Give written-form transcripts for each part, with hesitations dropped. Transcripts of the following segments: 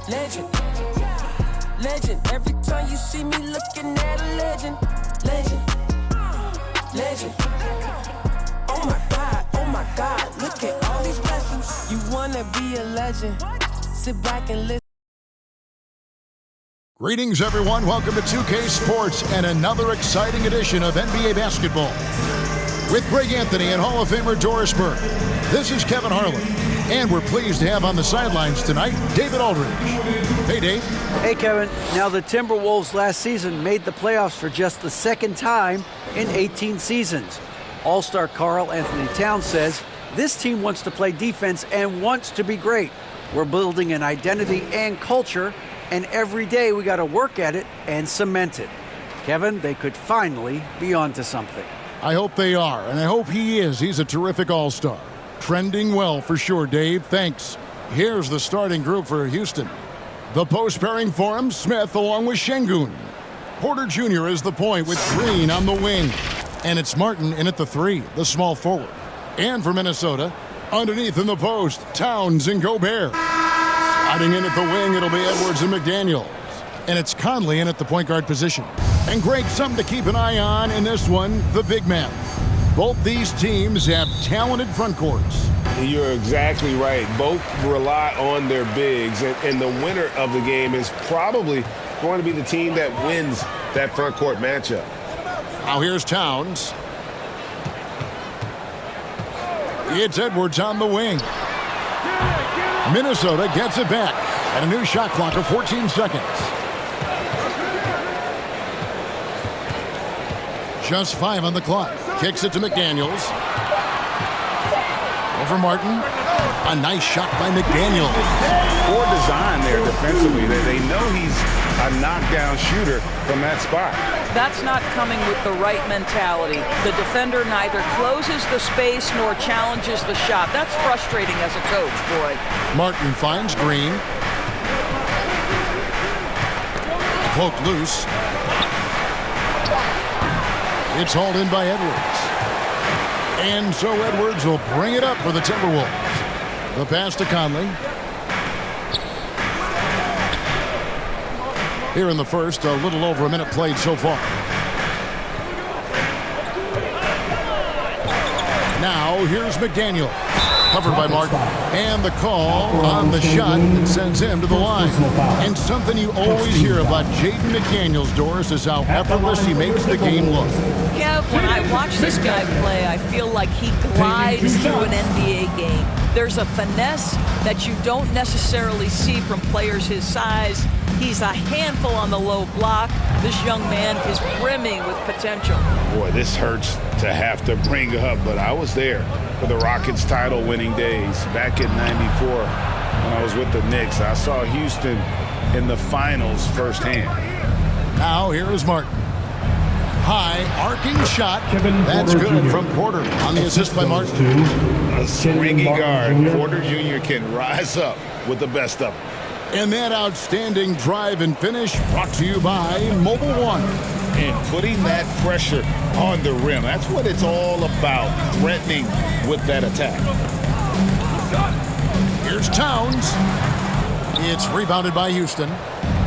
legend. Legend, every time you see me looking at a legend. Legend, legend. Oh my God, look at all these blessings. You wanna be a legend, sit back and listen. Greetings, everyone. Welcome to 2K Sports and another exciting edition of NBA basketball. With Greg Anthony and Hall of Famer Doris Burke, this is Kevin Harlan. And we're pleased to have on the sidelines tonight, David Aldridge. Hey, Dave. Hey, Kevin. Now, the Timberwolves last season made the playoffs for just the second time in 18 seasons. All-star Karl Anthony Towns says this team wants to play defense and wants to be great. We're building an identity and culture, and every day we got to work at it and cement it. Kevin, they could finally be onto something. I hope they are, and I hope he is. He's a terrific all-star. Trending well for sure, Dave. Thanks. Here's the starting group for Houston. The post pairing for him, Smith along with Şengün. Porter Jr. is the point with Green on the wing. And it's Martin in at the 3, the small forward. And for Minnesota, underneath in the post, Towns and Gobert. Sliding in at the wing, it'll be Edwards and McDaniels. And it's Conley in at the point guard position. And Greg, something to keep an eye on in this one, the big man. Both these teams have talented front courts. You're exactly right. Both rely on their bigs, and the winner of the game is probably going to be the team that wins that front court matchup. Now here's Towns. It's Edwards on the wing. Minnesota gets it back at a new shot clock of 14 seconds. Just 5 on the clock. Kicks it to McDaniels. Over Martin. A nice shot by McDaniels. Poor design there defensively. They know he's a knockdown shooter from that spot. That's not coming with the right mentality. The defender neither closes the space nor challenges the shot. That's frustrating as a coach, boy. Martin finds Green. Poked loose. It's hauled in by Edwards. And so Edwards will bring it up for the Timberwolves. The pass to Conley. Here in the first, a little over a minute played so far. Now here's McDaniel. Covered by Martin. And the call on the shot that sends him to the line. And something you always hear about Jaden McDaniels, Doris, is how effortless he makes the game look. Kev, when I watch this guy play, I feel like he glides through an NBA game. There's a finesse that you don't necessarily see from players his size. He's a handful on the low block. This young man is brimming with potential. Boy, this hurts to have to bring up, but I was there for the Rockets title-winning days back in '94 when I was with the Knicks. I saw Houston in the finals firsthand. Now here is Martin. High arcing shot. That's good from Porter on the assist by Martin. A springy guard. Porter Jr. can rise up with the best of them. And that outstanding drive and finish brought to you by Mobile One. And putting that pressure on the rim. That's what it's all about, threatening with that attack. Here's Towns. It's rebounded by Houston.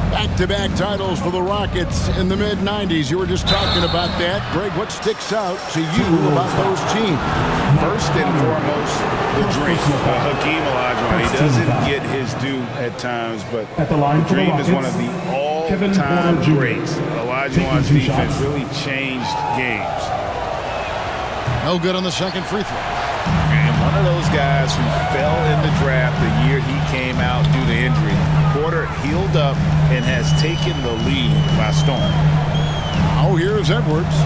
Back-to-back titles for the Rockets in the mid-'90s. You were just talking about that. Greg, what sticks out to you about those teams? First and foremost, the dream. Hakeem Olajuwon, he doesn't get his due at times, but the dream is one of the all-time greats. Olajuwon's defense really changed games. No good on the second free throw. And one of those guys who fell in the draft the year he came out due to injury. Porter healed up and has taken the lead by storm. Oh, here's Edwards.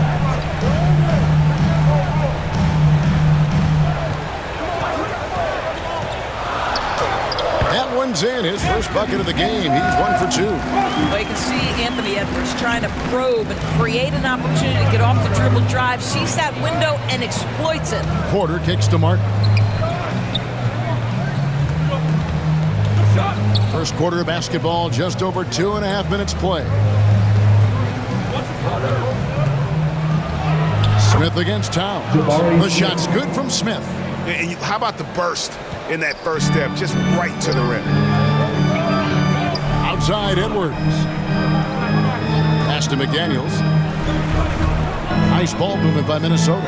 That one's in. His first bucket of the game. He's 1 for 2. Well, you can see Anthony Edwards trying to probe and create an opportunity to get off the dribble drive, sees that window, and exploits it. Porter kicks to Martin. First quarter of basketball, just over 2.5 minutes play. Smith against Towns. The shot's good from Smith. And how about the burst in that first step, just right to the rim? Outside Edwards. Pass to McDaniels. Nice ball movement by Minnesota.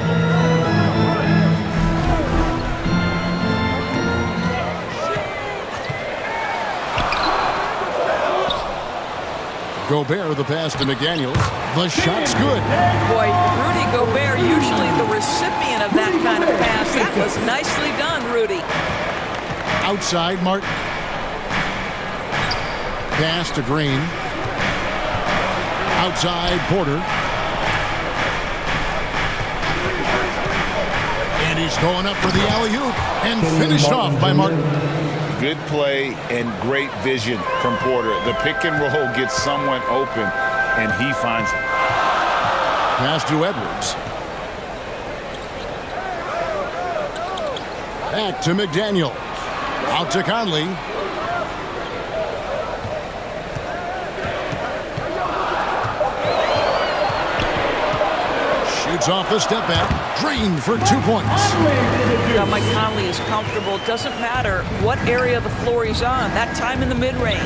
Gobert, the pass to McDaniels. The shot's good. Boy, Rudy Gobert, usually the recipient of that kind of pass. That was nicely done, Rudy. Outside, Martin. Pass to Green. Outside, Porter. And he's going up for the alley-oop and finished off by Martin. Good play and great vision from Porter. The pick and roll gets someone open, and he finds it. Pass to Edwards. Back to McDaniel. Out to Conley. Shoots off the step back. Green for 2 points. Now, Mike Conley is comfortable. It doesn't matter what area of the floor he's on. That time in the mid-range.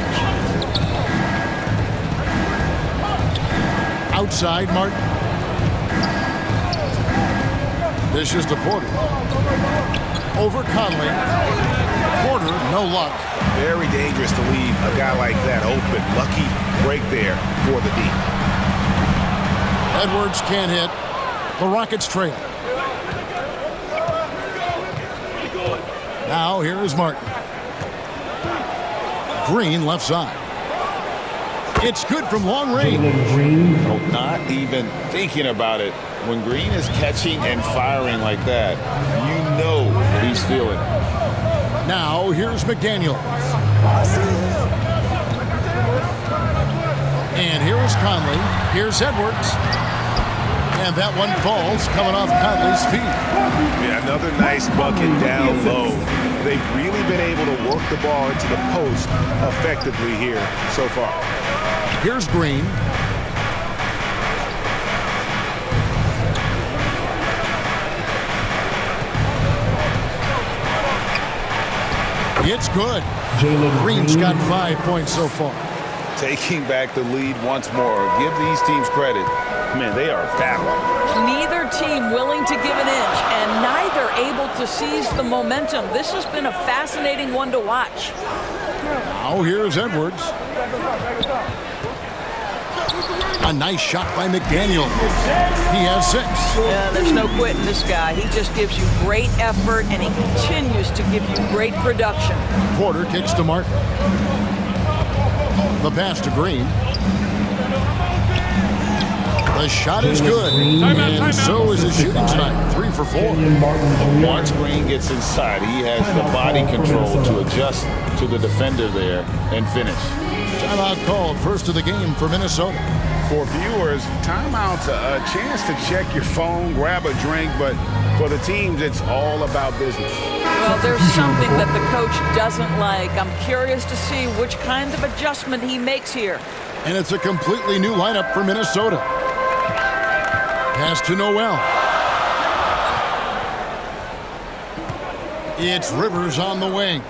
Outside, Martin. This is to Porter. Over Conley. Porter, no luck. Very dangerous to leave a guy like that open. Lucky break there for the D. Edwards can't hit. The Rockets trail. Now here is Martin. Green left side. It's good from long range. Oh, not even thinking about it. When Green is catching and firing like that, you know he's feeling it. Now here's McDaniel. And here is Conley. Here's Edwards. And that one falls coming off Conley's feet. Yeah, another nice bucket down low. They've really been able to work the ball into the post effectively here so far. Here's Green. It's good. Green's got 5 points so far. Taking back the lead once more. Give these teams credit. Man, they are battling. Neither team willing to give an inch and neither able to seize the momentum. This has been a fascinating one to watch. Now here's Edwards. A nice shot by McDaniel. He has 6. Yeah, there's no quitting this guy. He just gives you great effort and he continues to give you great production. Porter kicks to Martin. The pass to Green. The shot is good, and so is his shooting tonight. 3 for 4. Once Green gets inside, he has the body control to adjust to the defender there and finish. Timeout called, first of the game for Minnesota. For viewers, timeout's a chance to check your phone, grab a drink, but for the teams, it's all about business. Well, there's something that the coach doesn't like. I'm curious to see which kind of adjustment he makes here. And it's a completely new lineup for Minnesota. Pass to Noel. It's Rivers on the wing.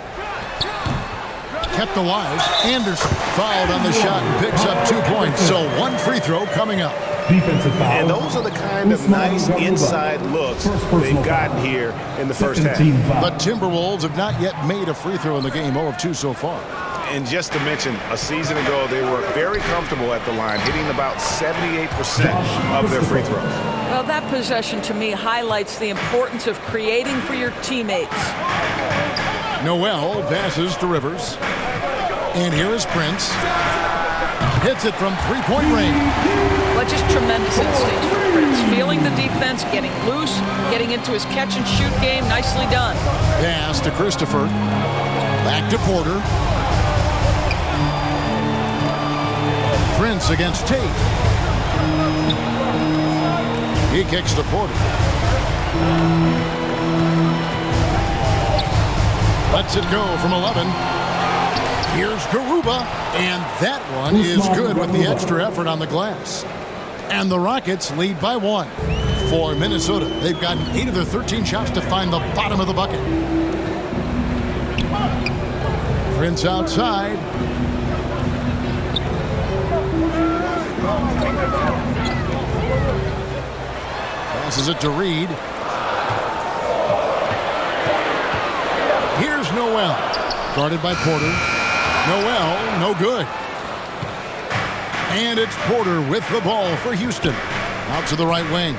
Kept alive. Anderson fouled on the shot and picks up 2 points. So 1 free throw coming up. And those are the kind of nice inside looks they've gotten here in the first half. The Timberwolves have not yet made a free throw in the game, 0 of 2 so far. And just to mention, a season ago, they were very comfortable at the line, hitting about 78% of their free throws. Well, that possession to me highlights the importance of creating for your teammates. Noel passes to Rivers. And here is Prince. Hits it from three-point range. Well, just tremendous instincts from Prince. Feeling the defense, getting loose, getting into his catch-and-shoot game. Nicely done. Pass to Christopher. Back to Porter. Prince against Tate. He kicks to Porter. Lets it go from 11. Here's Garuba, and that one is good with the extra effort on the glass. And the Rockets lead by 1. For Minnesota, they've gotten 8 of their 13 shots to find the bottom of the bucket. Prince outside. Passes it to Reed. Here's Noel. Guarded by Porter. Noel, no good. And it's Porter with the ball for Houston. Out to the right wing.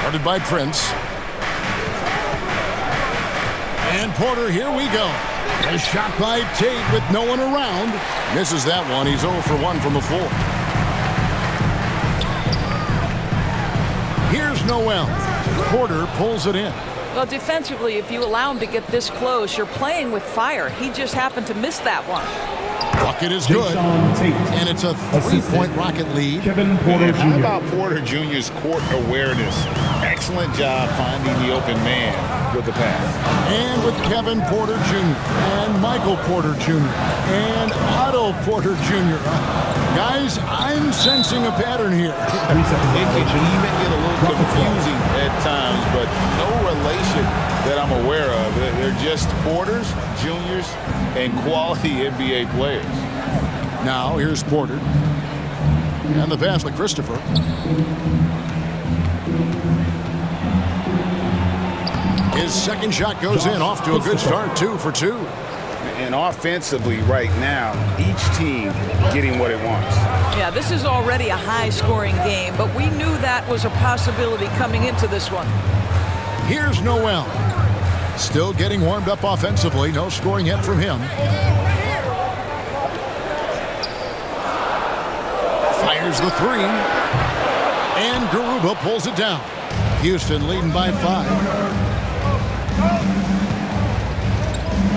Guarded by Prince. And Porter, here we go. A shot by Tate with no one around. Misses that one. He's 0 for 1 from the floor. Here's Noel. Porter pulls it in. Well, defensively, if you allow him to get this close, you're playing with fire. He just happened to miss that one. Bucket is good. And it's a 3-point Rocket lead. Kevin Porter Jr. How about Porter Jr.'s court awareness? Excellent job finding the open man with the pass. And with Kevin Porter Jr. and Michael Porter Jr. and Otto Porter Jr. Guys, I'm sensing a pattern here. It can even get a little confusing at times, but no relation that I'm aware of. They're just Porters, Juniors, and quality NBA players. Now, here's Porter. And the pass to Christopher. His second shot goes in, off to a good start, 2 for 2. And offensively right now, each team getting what it wants. Yeah, this is already a high-scoring game, but we knew that was a possibility coming into this one. Here's Noel. Still getting warmed up offensively. No scoring yet from him. Fires the 3. And Garuba pulls it down. Houston leading by 5.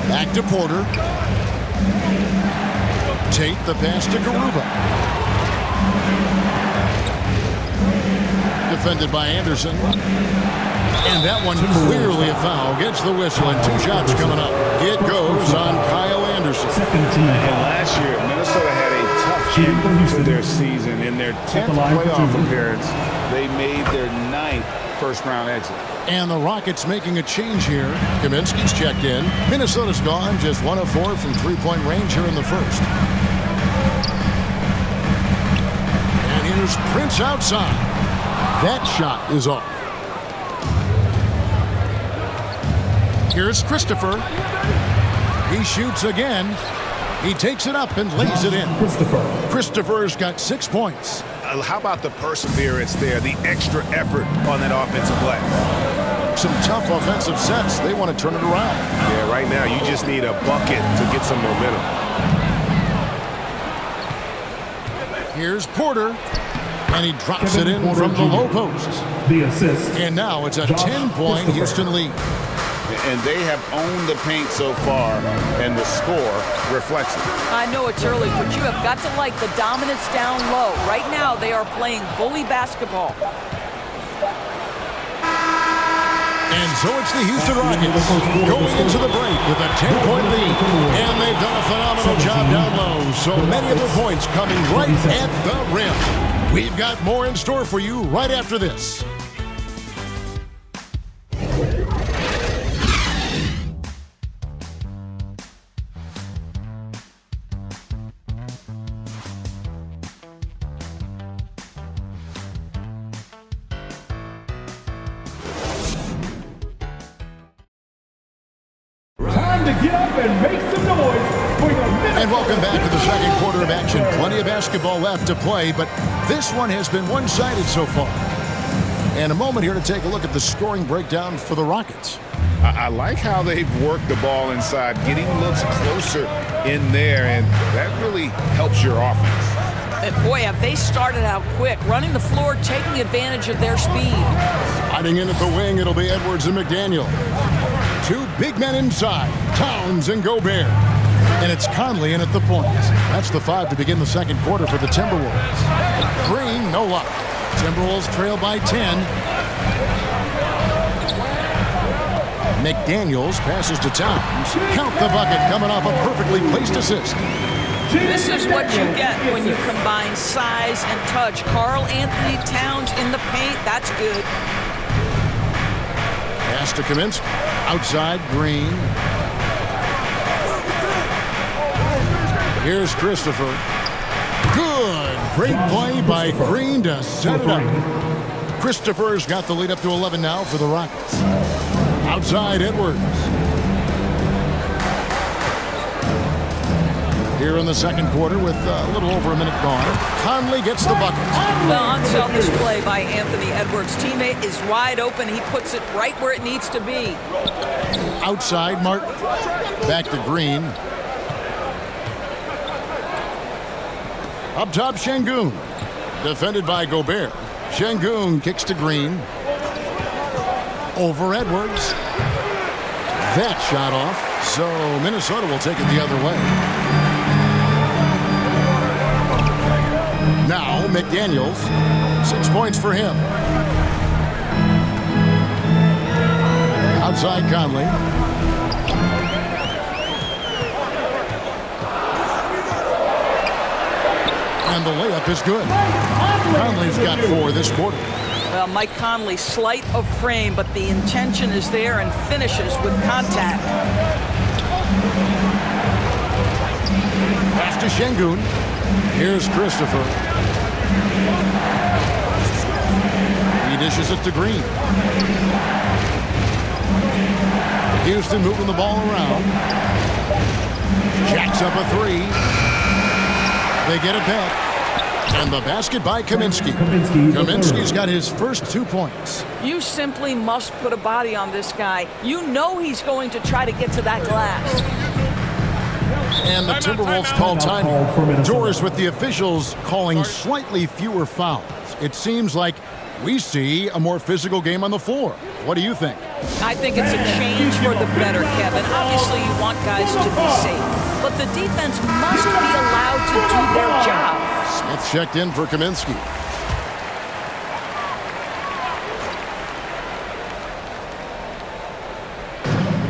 Back to Porter. Tate the pass to Garuba. Defended by Anderson. And that one clearly a foul. Gets the whistle and 2 shots coming up. It goes on Kyle Anderson. And last year, Minnesota had a tough end to their season. In their 10th playoff appearance, they made their 9th first-round exit. And the Rockets making a change here. Kaminsky's checked in. Minnesota's gone just 1 of 4 from 3-point range here in the first. And here's Prince outside. That shot is off. Here's Christopher. He shoots again. He takes it up and lays it in. Christopher's got 6 points. How about the perseverance there, the extra effort on that offensive play? Some tough offensive sets. They want to turn it around. Yeah, right now you just need a bucket to get some momentum. Here's Porter. And he drops it in from the low post. The assist. And now it's a 10-point Houston lead. And they have owned the paint so far, and the score reflects it. I know it's early, but you have got to like the dominance down low. Right now, they are playing bully basketball. And so it's the Houston Rockets going into the break with a 10-point lead. And they've done a phenomenal job down low. So many of the points coming right at the rim. We've got more in store for you right after this. To get up and make some noise for your minute. And welcome back to the second quarter of action. Plenty of basketball left to play, but this one has been one-sided so far. And a moment here to take a look at the scoring breakdown for the Rockets. I like how they've worked the ball inside, getting looks closer in there, and that really helps your offense. And boy, have they started out quick, running the floor, taking advantage of their speed. Sliding in at the wing, it'll be Edwards and McDaniel. 2 big men inside, Towns and Gobert. And it's Conley in at the point. That's the 5 to begin the second quarter for the Timberwolves. Green, no luck. Timberwolves trail by 10. McDaniels passes to Towns. Count the bucket coming off a perfectly placed assist. This is what you get when you combine size and touch. Karl Anthony Towns in the paint, that's good. Pass to Kaminsky. Outside, Green. Here's Christopher. Good. Great play by Green to set it up. Christopher's got the lead up to 11 now for the Rockets. Outside Edwards. Here in the second quarter with a little over a minute gone. Conley gets the bucket. Well, on selfish play by Anthony Edwards. Teammate is wide open. He puts it right where it needs to be. Outside Martin. Back to Green. Up top Şengün. Defended by Gobert. Şengün kicks to Green. Over Edwards. That shot off. So Minnesota will take it the other way. Now McDaniels. 6 points for him. Outside Conley. And the layup is good. Conley's got 4 this quarter. Well, Mike Conley, slight of frame, but the intention is there and finishes with contact. Pass to Şengün. Here's Christopher. He dishes it to Green. Houston moving the ball around. Jacks up a 3. They get it back. And the basket by Kaminsky. Kaminsky's got his first 2 points. You simply must put a body on this guy. You know he's going to try to get to that glass. And the Timberwolves call time. Doris with the officials calling slightly fewer fouls. It seems like we see a more physical game on the floor. What do you think? I think it's a change for the better, Kevin. Obviously, you want guys to be safe. But the defense must be allowed to do their job. Smith checked in for Kaminsky.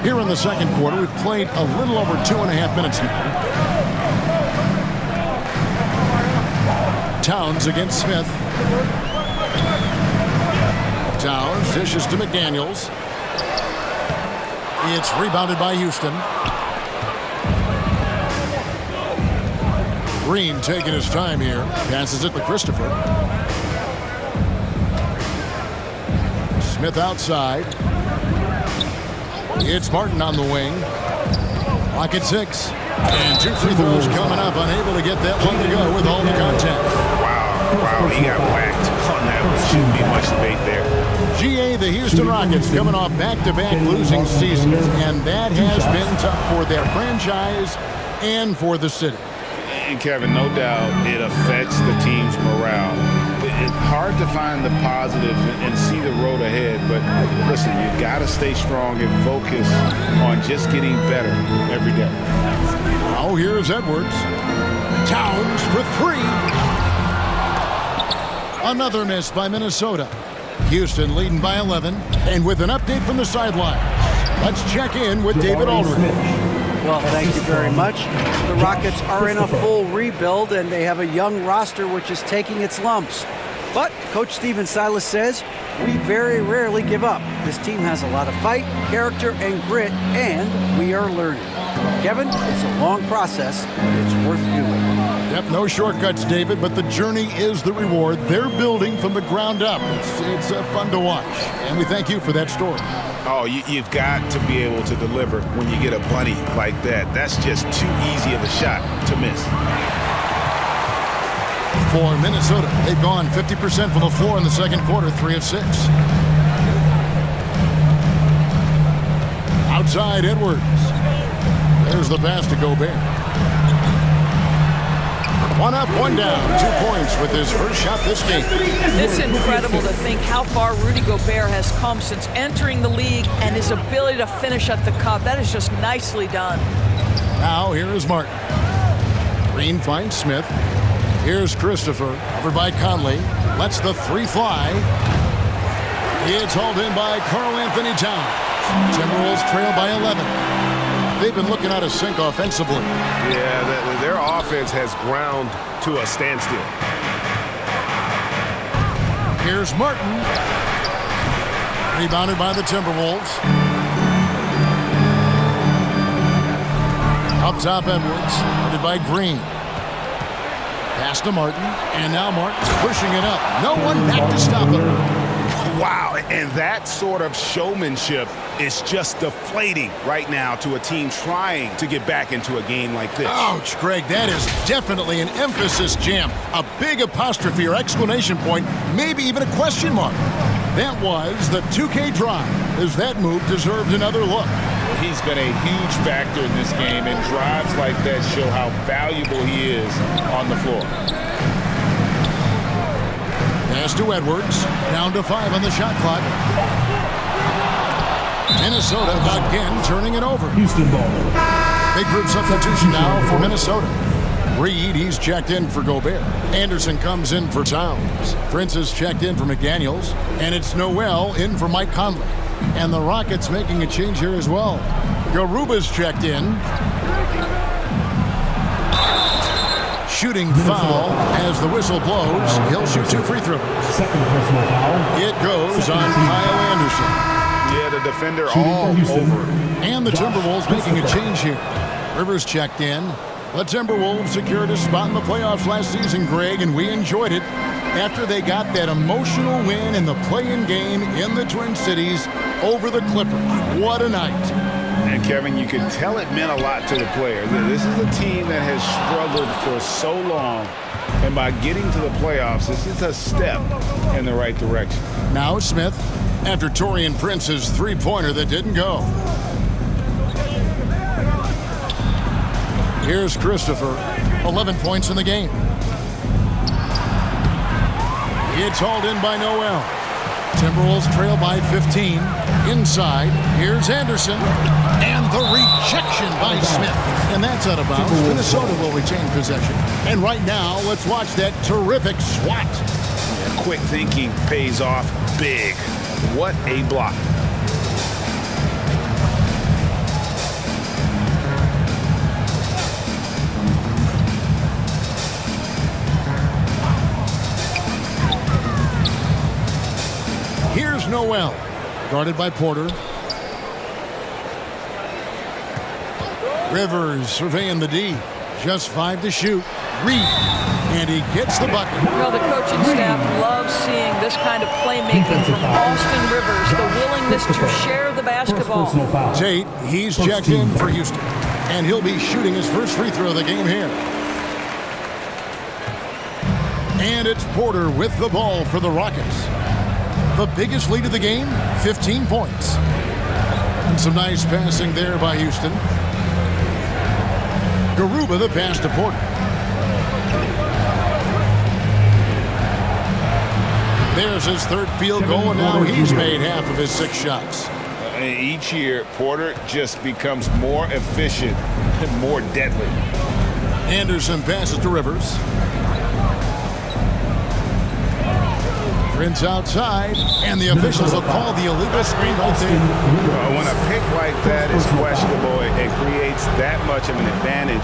Here in the second quarter, we've played a little over 2.5 minutes now. Towns against Smith. Towns dishes to McDaniels. It's rebounded by Houston. Green taking his time here. Passes it to Christopher. Smith outside. It's Martin on the wing. Clock at 6. And 2 free throws coming up. Unable to get that one to go with all the contact. Wow, he got whacked on that one. Shouldn't be much debate there. GA, the Houston Rockets coming off back-to-back losing seasons. And that has been tough for their franchise and for the city. And Kevin, no doubt it affects the team's morale. It's hard to find the positive and see the road ahead, but listen, you got to stay strong and focus on just getting better every day. Now here's Edwards. Towns for 3. Another miss by Minnesota. Houston leading by 11, and with an update from the sidelines, let's check in with David Aldridge. Well, thank you very much. The Rockets are in a full rebuild, and they have a young roster which is taking its lumps. But Coach Stephen Silas says, we very rarely give up. This team has a lot of fight, character, and grit, and we are learning. Kevin, it's a long process, but it's worth doing. Yep, no shortcuts, David, but the journey is the reward. They're building from the ground up. It's fun to watch, and we thank you for that story. Oh, you've got to be able to deliver when you get a bunny like that. That's just too easy of a shot to miss. For Minnesota, they've gone 50% from the floor in the second quarter, 3 of 6. Outside Edwards. There's the pass to Gobert. 1 up, 1 down. 2 points with his first shot this game. It's incredible to think how far Rudy Gobert has come since entering the league and his ability to finish at the cup. That is just nicely done. Now here is Martin. Green finds Smith. Here's Christopher. Covered by Conley. Lets the 3 fly. It's hauled in by Karl Anthony Towns. Timberwolves trail by 11. They've been looking out of sync offensively. Yeah, their offense has ground to a standstill. Here's Martin. Rebounded by the Timberwolves. Up Up top, Edwards, guarded by Green. Pass to Martin, and now Martin's pushing it up. No one back to stop him. Wow, and that sort of showmanship is just deflating right now to a team trying to get back into a game like this. Ouch, Greg, that is definitely an emphasis jam. A big apostrophe or exclamation point, maybe even a question mark. That was the 2K drive, as that move deserved another look. He's been a huge factor in this game, and drives like that show how valuable he is on the floor. Pass to Edwards, down to 5 on the shot clock. Minnesota again turning it over. Houston ball. Big group substitution now for Minnesota. Reed, he's checked in for Gobert. Anderson comes in for Towns. Prince is checked in for McDaniels. And it's Noel in for Mike Conley. And the Rockets making a change here as well. Garuba's checked in. Shooting foul as the whistle blows. He'll shoot 2 free throws. Second personal foul. It goes on Kyle Anderson. Yeah, the defender all over. And the Timberwolves making a change here. Rivers checked in. The Timberwolves secured a spot in the playoffs last season, Greg, and we enjoyed it after they got that emotional win in the play-in game in the Twin Cities over the Clippers. What a night. And Kevin, you could tell it meant a lot to the players. This is a team that has struggled for so long, and by getting to the playoffs, this is a step in the right direction. Now Smith, after Taurean Prince's three-pointer that didn't go. Here's Christopher, 11 points in the game. It's hauled in by Noel. Timberwolves trail by 15. Inside, here's Anderson. And the rejection by Smith. And that's out of bounds. Minnesota will retain possession. And right now, let's watch that terrific swat. Yeah, quick thinking pays off big. What a block. Here's Noel, guarded by Porter. Rivers surveying the D. Just 5 to shoot. Reed, and he gets the bucket. Well, the coaching staff loves seeing this kind of playmaking from Austin Rivers, the willingness to share the basketball. Tate, he's checked in for Houston, and he'll be shooting his first free throw of the game here. And it's Porter with the ball for the Rockets. The biggest lead of the game, 15 points. And some nice passing there by Houston. Garuba the pass to Porter. There's his third field goal, and now he's made half of his 6 shots. Each year, Porter just becomes more efficient and more deadly. Anderson passes to Rivers. Prince outside, and the officials will call the illegal screen right there. When a pick like that is questionable, it creates that much of an advantage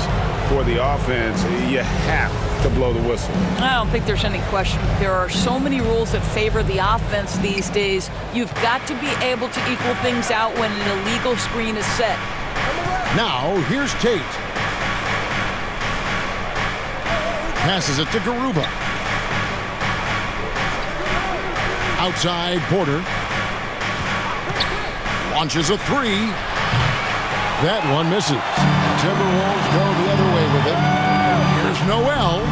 for the offense. You have to blow the whistle. I don't think there's any question. There are so many rules that favor the offense these days. You've got to be able to equal things out when an illegal screen is set. Now, here's Tate. Passes it to Garuba. Outside, Porter. Launches a 3. That one misses. Timberwolves go the other way with it. Here's Noel.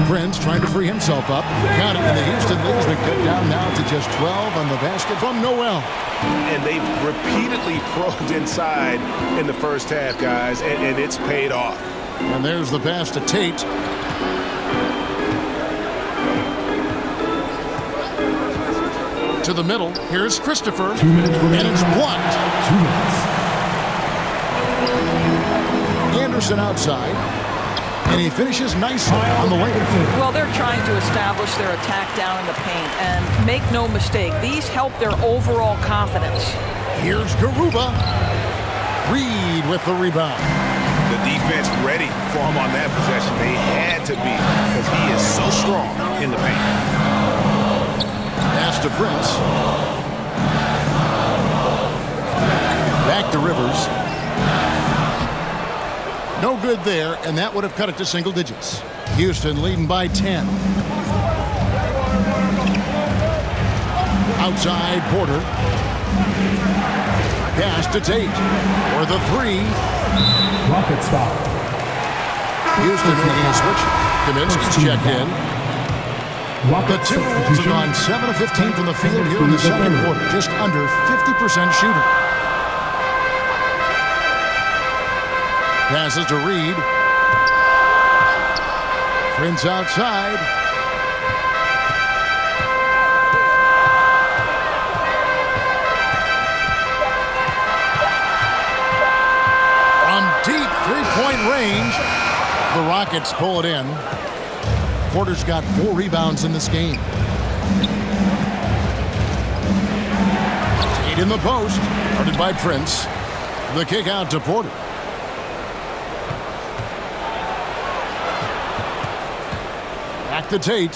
Prince trying to free himself up. Got it, and the Houston lead has been cut down now to just 12 on the basket from Noel. And they've repeatedly probed inside in the first half, guys, and it's paid off. And there's the pass to Tate. To the middle. Here's Christopher. 2 minutes remaining. And it's blocked. 2 minutes. Anderson outside. And he finishes nicely on the layup. Well, they're trying to establish their attack down in the paint. And make no mistake, these help their overall confidence. Here's Garuba. Reed with the rebound. The defense ready for him on that possession. They had to be because he is so strong in the paint. Pass to Prince. Back to Rivers. No good there, and that would have cut it to single digits. Houston leading by 10. Outside, Porter. Pass to Tate. For the three. Rocket stop. Houston making a switch. Kaminsky's checked in. The Timberwolves have gone 7 of 15 from the field here in the second quarter. Just under 50% shooting. Passes to Reed. Prince outside. From deep three-point range, the Rockets pull it in. Porter's got 4 rebounds in this game. Tate in the post, guarded by Prince. The kick out to Porter. Back to Tate.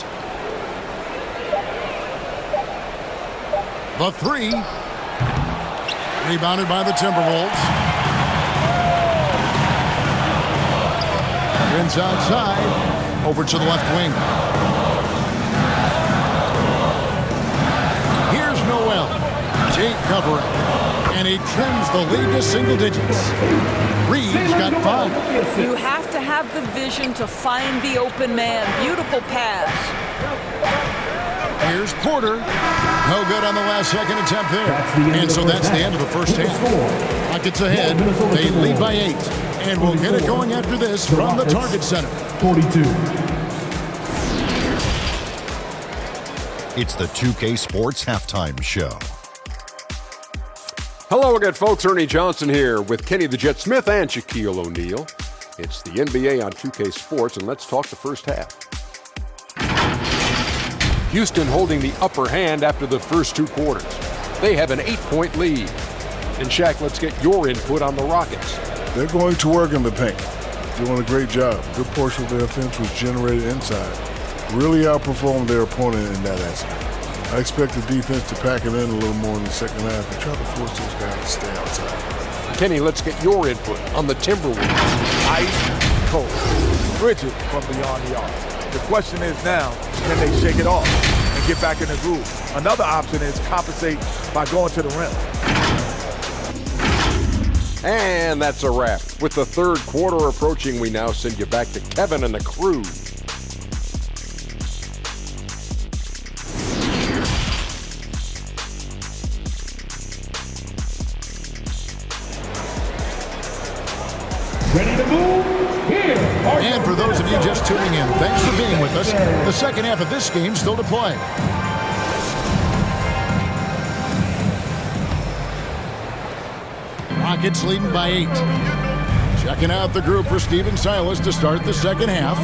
The three. Rebounded by the Timberwolves. Prince outside. Over to the left wing. Here's Noel. Tate covering. And he trims the lead to single digits. Reed's got 5. You have to have the vision to find the open man. Beautiful pass. Here's Porter. No good on the last second attempt there. And so that's the end of the first half. Rockets ahead. They lead by 8. And we'll get it going after this from the Target Center. 42. It's the 2K Sports Halftime Show. Hello again, folks. Ernie Johnson here with Kenny the Jet Smith and Shaquille O'Neal. It's the NBA on 2K Sports, and let's talk the first half. Houston holding the upper hand after the first 2 quarters. They have an 8-point lead. And Shaq, let's get your input on the Rockets. They're going to work in the paint. Doing a great job. Good portion of their offense was generated inside. Really outperformed their opponent in that aspect. I expect the defense to pack it in a little more in the second half and try to force those guys to stay outside. Kenny, let's get your input on the Timberwolves. Ice cold. Rigid from beyond the arc. The question is now, can they shake it off and get back in the groove? Another option is compensate by going to the rim. And that's a wrap. With the third quarter approaching, we now send you back to Kevin and the crew. Ready to move? Here. And for those of you just tuning in, thanks for being with us. The second half of this game still to play. Rockets leading by 8. Checking out the group for Steven Silas to start the second half.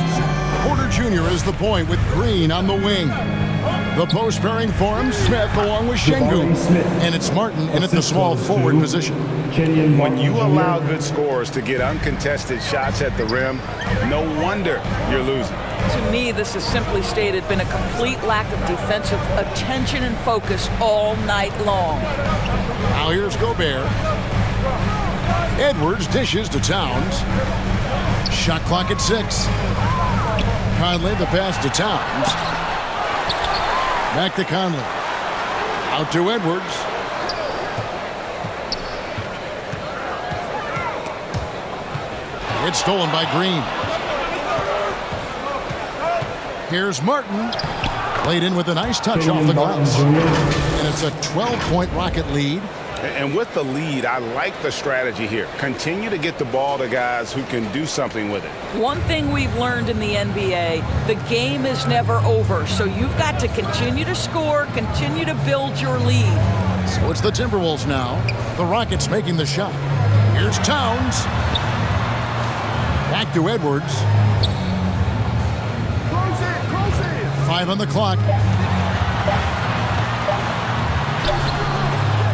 Porter Jr. is the point with Green on the wing. The post pairing for him, Smith along with Şengün. And it's Martin in at the small forward position. When you allow good scorers to get uncontested shots at the rim, no wonder you're losing. To me, this has simply stated been a complete lack of defensive attention and focus all night long. Now here's Gobert. Edwards dishes to Towns. Shot clock at 6. Conley the pass to Towns. Back to Conley. Out to Edwards. It's stolen by Green. Here's Martin. Played in with a nice touch off the glass. And it's a 12-point Rocket lead. And with the lead, I like the strategy here. Continue to get the ball to guys who can do something with it. One thing we've learned in the NBA, the game is never over. So you've got to continue to score, continue to build your lead. So it's the Timberwolves now. The Rockets making the shot. Here's Towns. Back to Edwards. 5 on the clock.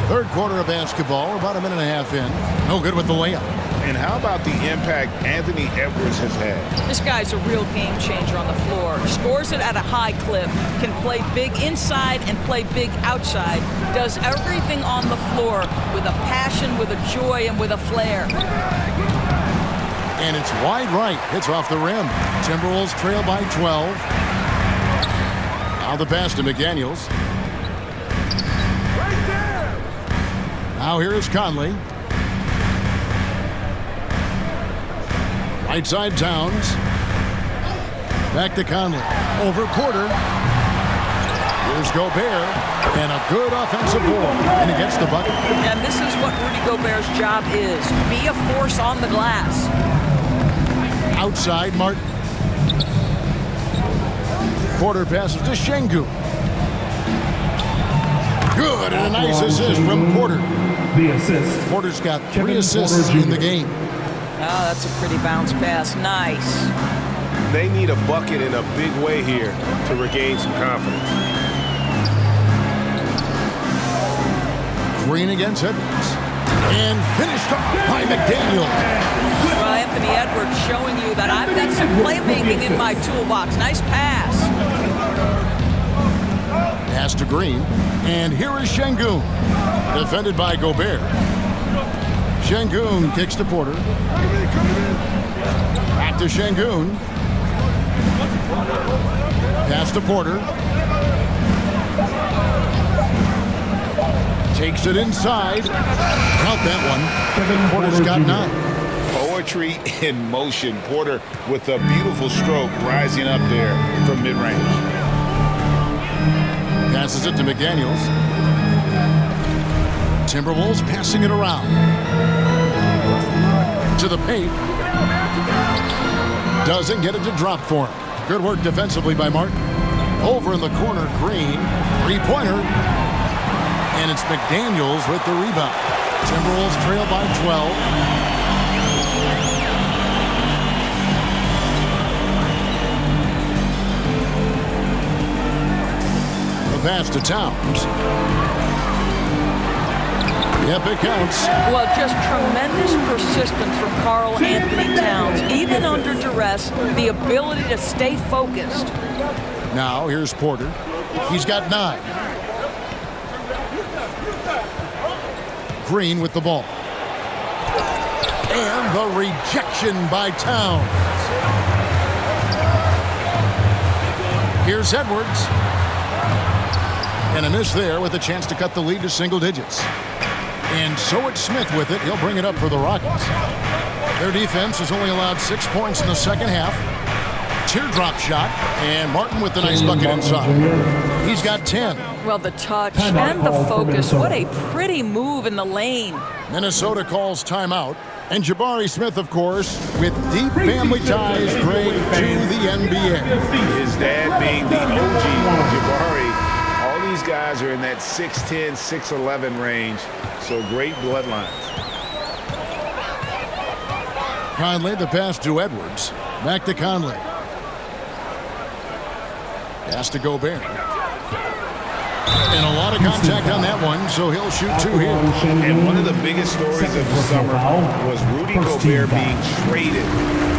Third quarter of basketball, about a minute and a half in. No good with the layup. And how about the impact Anthony Edwards has had? This guy's a real game changer on the floor. Scores it at a high clip, can play big inside and play big outside. Does everything on the floor with a passion, with a joy, and with a flair. And it's wide right. Hits off the rim. Timberwolves trail by 12. Now the pass to McDaniels. Now here is Conley. Right side Towns. Back to Conley. Over Porter. Here's Gobert. And a good offensive board. And he gets the bucket. And this is what Rudy Gobert's job is. Be a force on the glass. Outside Martin. Porter passes to Şengün. Good, and a nice assist from Porter. The assist. Porter's got 3 assists in the game. Oh, that's a pretty bounce pass. Nice. They need a bucket in a big way here to regain some confidence. Green against Edwards. And finished off by McDaniel. Well, Anthony Edwards showing you that I've got some playmaking in my toolbox. Nice pass. Pass to Green. And here is Şengün. Defended by Gobert. Şengün kicks to Porter. Back to Şengün. Pass to Porter. Takes it inside. Count that one. Porter's got 9. Poetry in motion. Porter with a beautiful stroke rising up there from mid-range. Passes it to McDaniels. Timberwolves passing it around. To the paint. Doesn't get it to drop for him. Good work defensively by Martin. Over in the corner, Green. 3-pointer. And it's McDaniels with the rebound. Timberwolves trail by 12. The pass to Towns. Yep, it counts. Well, just tremendous persistence from Karl Anthony Towns. Even under duress, the ability to stay focused. Now, here's Porter. He's got 9. Green with the ball. And the rejection by Towns. Here's Edwards. And a miss there with a chance to cut the lead to single digits. And so it's Smith with it. He'll bring it up for the Rockets. Their defense has only allowed 6 points in the second half. Teardrop shot. And Martin with the nice bucket inside. He's got 10. Well, the touch and the focus. What a pretty move in the lane. Minnesota calls timeout. And Jabari Smith, of course, with deep family ties, Greg, to the NBA. His dad being the OG Jabari. All these guys are in that 6'10", 6'11" range. So great bloodlines. Conley, the pass to Edwards. Back to Conley. Pass to Gobert. And a lot of contact on that one, so he'll shoot 2 here. And one of the biggest stories of the summer was Rudy Gobert being traded.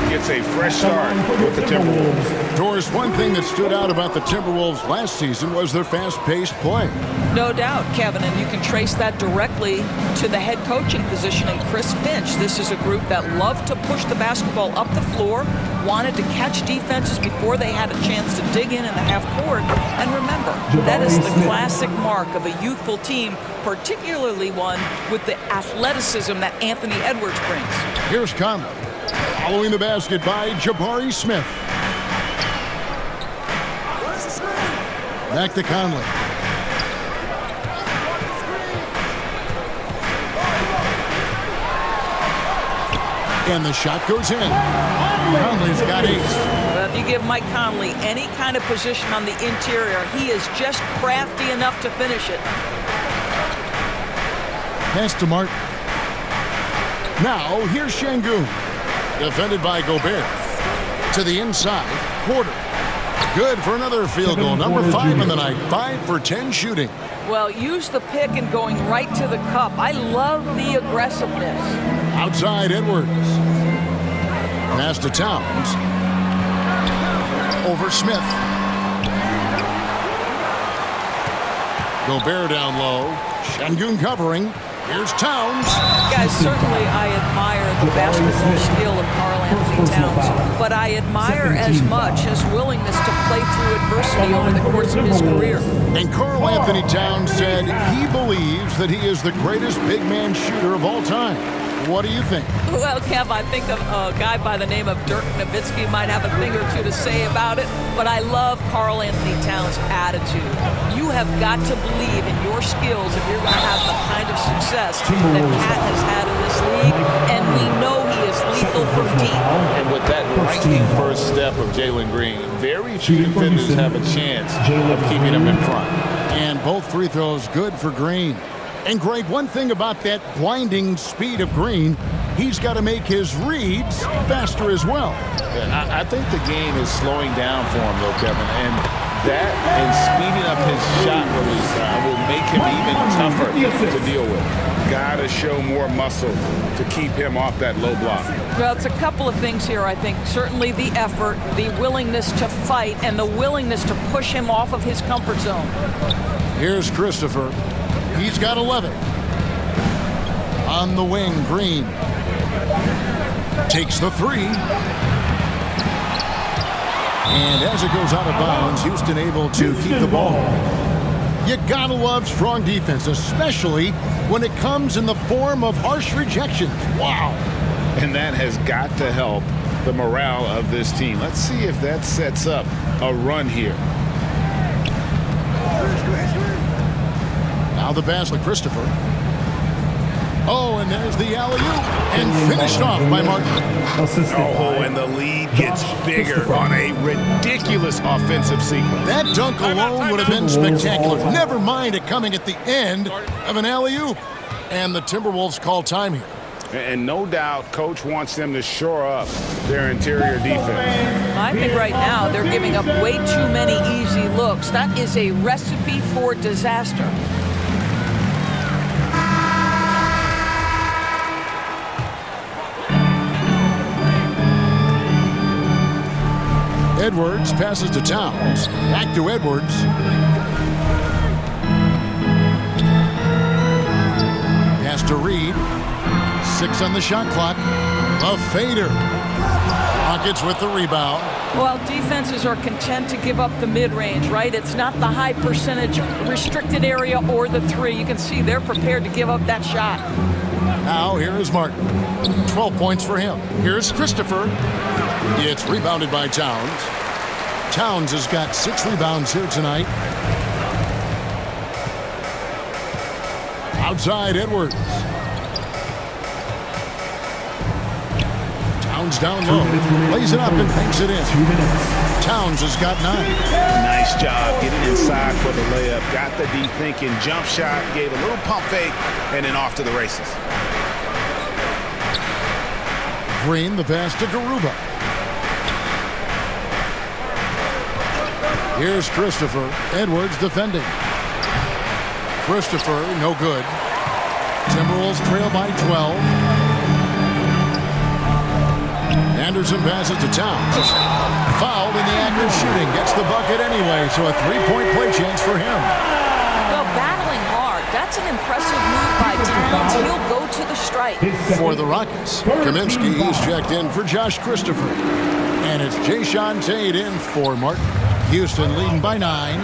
Gets a fresh start with the Timberwolves. Doris, one thing that stood out about the Timberwolves last season was their fast-paced play. No doubt, Kevin, and you can trace that directly to the head coaching position in Chris Finch. This is a group that loved to push the basketball up the floor, wanted to catch defenses before they had a chance to dig in the half court. And remember, that is the classic mark of a youthful team, particularly one with the athleticism that Anthony Edwards brings. Here's Conley. Following the basket by Jabari Smith. Back to Conley. And the shot goes in. Conley's got 8. Well, if you give Mike Conley any kind of position on the interior, he is just crafty enough to finish it. Pass to Martin. Now, here's Şengün. Defended by Gobert. To the inside, Porter. Good for another field goal. Number 5 in the night. 5 for 10 shooting. Well, use the pick and going right to the cup. I love the aggressiveness. Outside Edwards. Pass to Towns. Over Smith. Gobert down low. Şengün covering. Here's Towns. Guys, certainly I admire the basketball skill of Karl Anthony Towns, but I admire as much his willingness to play through adversity over the course of his career. And Karl Anthony Towns said he believes that he is the greatest big man shooter of all time. What do you think? Well, Kev, I think a guy by the name of Dirk Nowitzki might have a thing or two to say about it, but I love Karl Anthony Towns' attitude. You have got to believe in your skills if you're going to have the kind of success that Pat has had in this league, and we know he is lethal from deep. And with that lightning first step of Jalen Green, very few defenders have a chance of keeping him in front. And both free throws good for Green. And Greg, one thing about that blinding speed of Green, he's got to make his reads faster as well. Yeah, I think the game is slowing down for him, though, Kevin. And that and speeding up his shot release will make him even tougher to deal with. Got to show more muscle to keep him off that low block. Well, it's a couple of things here, I think. Certainly the effort, the willingness to fight, and the willingness to push him off of his comfort zone. Here's Christopher. He's got 11. On the wing, Green takes the three. And as it goes out of bounds, Houston able to keep the ball. You gotta love strong defense, especially when it comes in the form of harsh rejections. Wow. And that has got to help the morale of this team. Let's see if that sets up a run here. Now the pass to Christopher. Oh, and there's the alley-oop. And finished off by Martin. Oh, and the lead gets bigger on a ridiculous offensive sequence. That dunk alone would have been spectacular. Never mind it coming at the end of an alley-oop. And the Timberwolves call time here. And no doubt, Coach wants them to shore up their interior defense. I think right now they're giving up way too many easy looks. That is a recipe for disaster. Edwards passes to Towns. Back to Edwards. Pass to Reed. 6 on the shot clock. A fader. Rockets with the rebound. Well, defenses are content to give up the mid-range, right? It's not the high percentage restricted area or the three. You can see they're prepared to give up that shot. Now here is Martin. 12 points for him. Here's Christopher. It's rebounded by Towns. Towns has got 6 rebounds here tonight. Outside Edwards. Towns down low. Lays it up and banks it in. Towns has got 9. Nice job getting inside for the layup. Got the deep thinking jump shot. Gave a little pump fake and then off to the races. Green, the pass to Garuba. Here's Christopher. Edwards defending. Christopher, no good. Timberwolves trail by 12. Anderson passes to Towns. Fouled in the act of shooting. Gets the bucket anyway, so a 3-point play chance for him. Well, battling hard. That's an impressive move by Towns. He'll go to the strike. For the Rockets, Kaminsky is checked in for Josh Christopher. And it's Jayshawn Tate in for Martin. Houston leading by 9.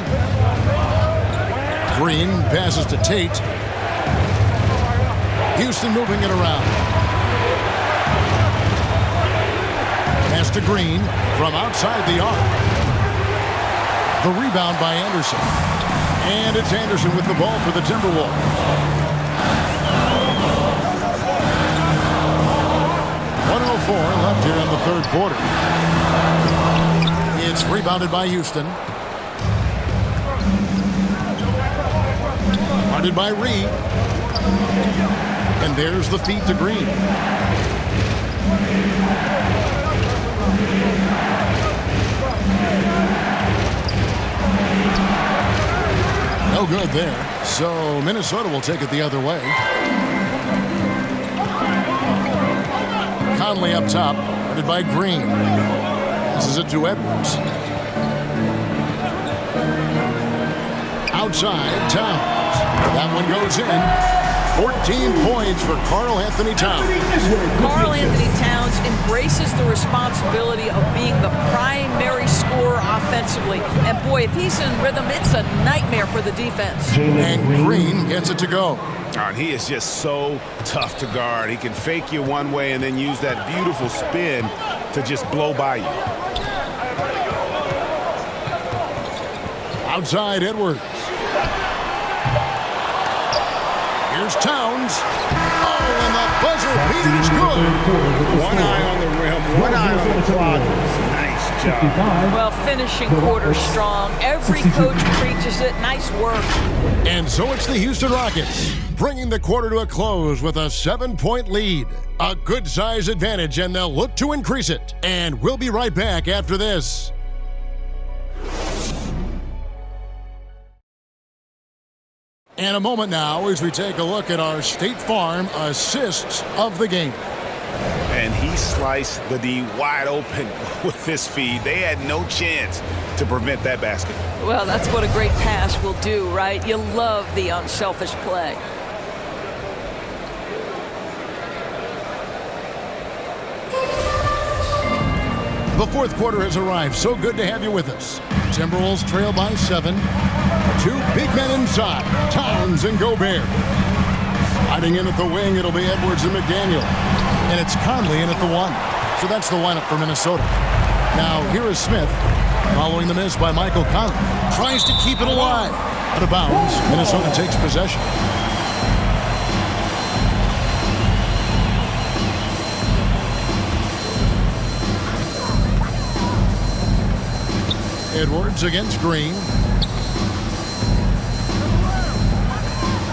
Green passes to Tate. Houston moving it around. Pass to Green from outside the arc. The rebound by Anderson. And it's Anderson with the ball for the Timberwolves. .104 left here in the third quarter. It's rebounded by Houston. Guarded by Reed. And there's the feed to Green. No good there. So Minnesota will take it the other way. Conley up top, guarded by Green. Passes it to Edwards. Outside, Towns. That one goes in. 14 points for Karl Anthony Towns. Karl Anthony Towns embraces the responsibility of being the primary scorer offensively. And boy, if he's in rhythm, it's a nightmare for the defense. And Green gets it to go. And he is just so tough to guard. He can fake you one way and then use that beautiful spin to just blow by you. Outside Edwards. Here's Towns. Oh, and the buzzer beater is good. One eye on the rim, one eye on the clock. Nice job. Well, finishing quarter strong. Every coach preaches it. Nice work. And so it's the Houston Rockets, bringing the quarter to a close with a 7-point lead. A good size advantage, and they'll look to increase it. And we'll be right back after this. And a moment now as we take a look at our State Farm assists of the game. And he sliced the D wide open with this feed. They had no chance to prevent that basket. Well, that's what a great pass will do, right? You love the unselfish play. The fourth quarter has arrived. So good to have you with us. Timberwolves trail by 7. Two big men inside, Towns and Gobert. Hiding in at the wing, it'll be Edwards and McDaniel. And it's Conley in at the 1. So that's the lineup for Minnesota. Now, here is Smith, following the miss by Michael Conley. Tries to keep it alive. Out of bounds, Minnesota takes possession. Edwards against Green.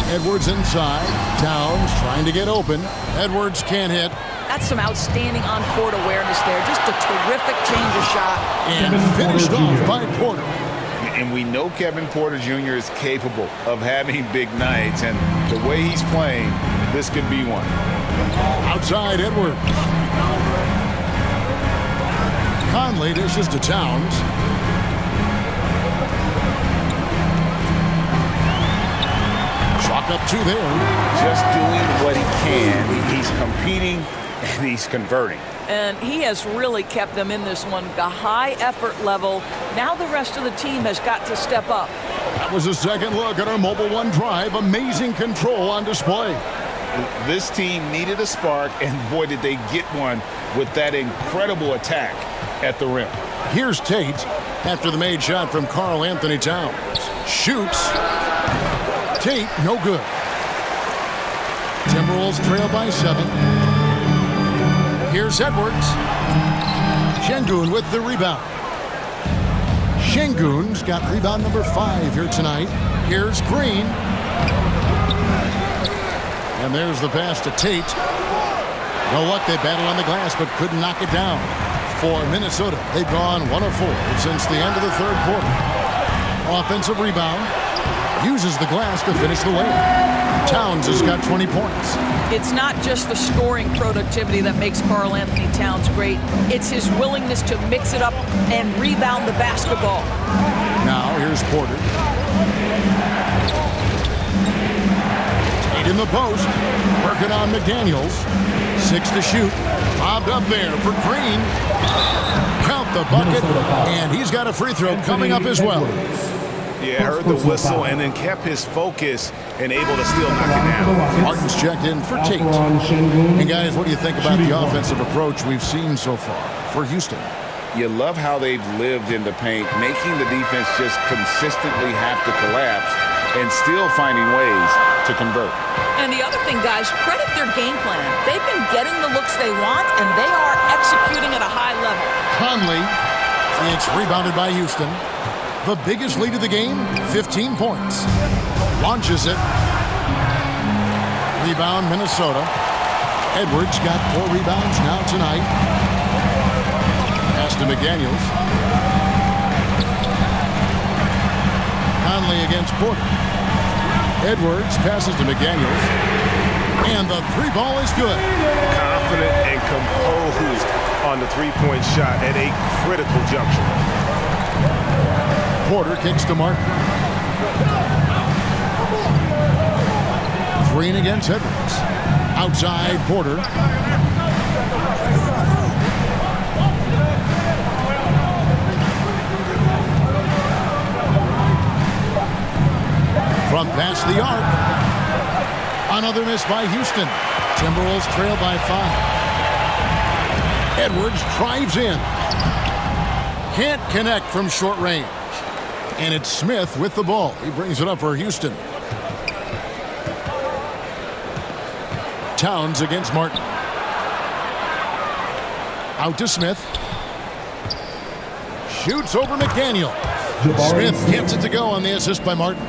Edwards inside. Towns trying to get open. Edwards can't hit. That's some outstanding on-court awareness there. Just a terrific change of shot. And finished off by Porter. And we know Kevin Porter Jr. is capable of having big nights. And the way he's playing, this could be one. Outside Edwards. Conley dishes to Towns. Chalk up 2 there. Just doing what he can. He's competing and he's converting. And he has really kept them in this one. The high effort level. Now the rest of the team has got to step up. That was a second look at our Mobile One drive. Amazing control on display. This team needed a spark, and boy, did they get one with that incredible attack at the rim. Here's Tate after the made shot from Karl Anthony Towns. Shoots. Tate, no good. Timberwolves trail by 7. Here's Edwards. Şengün with the rebound. Şengün's got rebound number 5 here tonight. Here's Green. And there's the pass to Tate. No luck, they battled on the glass but couldn't knock it down. For Minnesota, they've gone 1 of 4 since the end of the third quarter. Offensive rebound. Uses the glass to finish the layup. Towns has got 20 points. It's not just the scoring productivity that makes Karl Anthony Towns great. It's his willingness to mix it up and rebound the basketball. Now here's Porter. Tate in the post. Working on McDaniels. 6 to shoot. Bobbed up there for Green. Count the bucket. And he's got a free throw coming up as well. Yeah, heard the whistle and then kept his focus and able to still knock it down. Martin's checked in for Tate. And guys, what do you think about the offensive approach we've seen so far for Houston? You love how they've lived in the paint, making the defense just consistently have to collapse and still finding ways to convert. And the other thing, guys, credit their game plan. They've been getting the looks they want, and they are executing at a high level. Conley, it's rebounded by Houston. The biggest lead of the game, 15 points. Launches it. Rebound, Minnesota. Edwards got 4 rebounds now tonight. Pass to McDaniels. Conley against Porter. Edwards passes to McDaniels. And the 3 ball is good. Confident and composed on the 3-point shot at a critical juncture. Porter kicks to Martin. Green against Edwards. Outside Porter. From past the arc. Another miss by Houston. Timberwolves trail by 5. Edwards drives in. Can't connect from short range. And it's Smith with the ball. He brings it up for Houston. Towns against Martin. Out to Smith. Shoots over McDaniel. Smith gets it to go on the assist by Martin.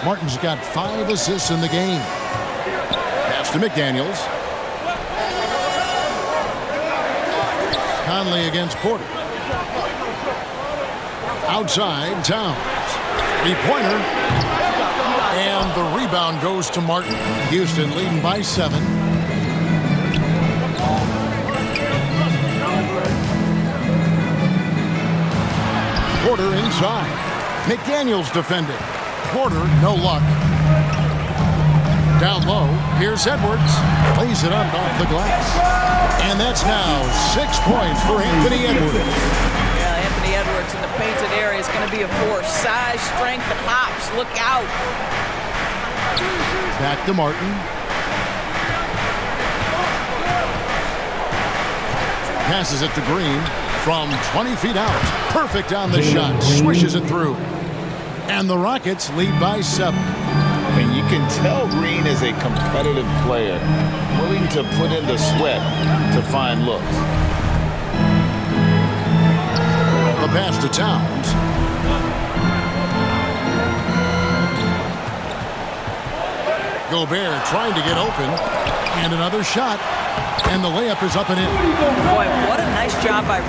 Martin's got 5 assists in the game. Pass to McDaniels. Conley against Porter. Outside, Towns. 3-pointer. And the rebound goes to Martin. Houston leading by 7. Porter inside. McDaniels defending. Porter, no luck. Down low, here's Edwards. Lays it up off the glass. And that's now 6 points for Anthony Edwards. Yeah, Anthony Edwards in the painted area is going to be a force. Size, strength, and hops. Look out. Back to Martin. Passes it to Green from 20 feet out. Perfect on the shot. Swishes it through. And the Rockets lead by 7. And you can tell Green is a competitive player, willing to put in the sweat to find looks. The pass to Towns. Gobert trying to get open. And another shot. And the layup is up and in. Boy, what a nice job by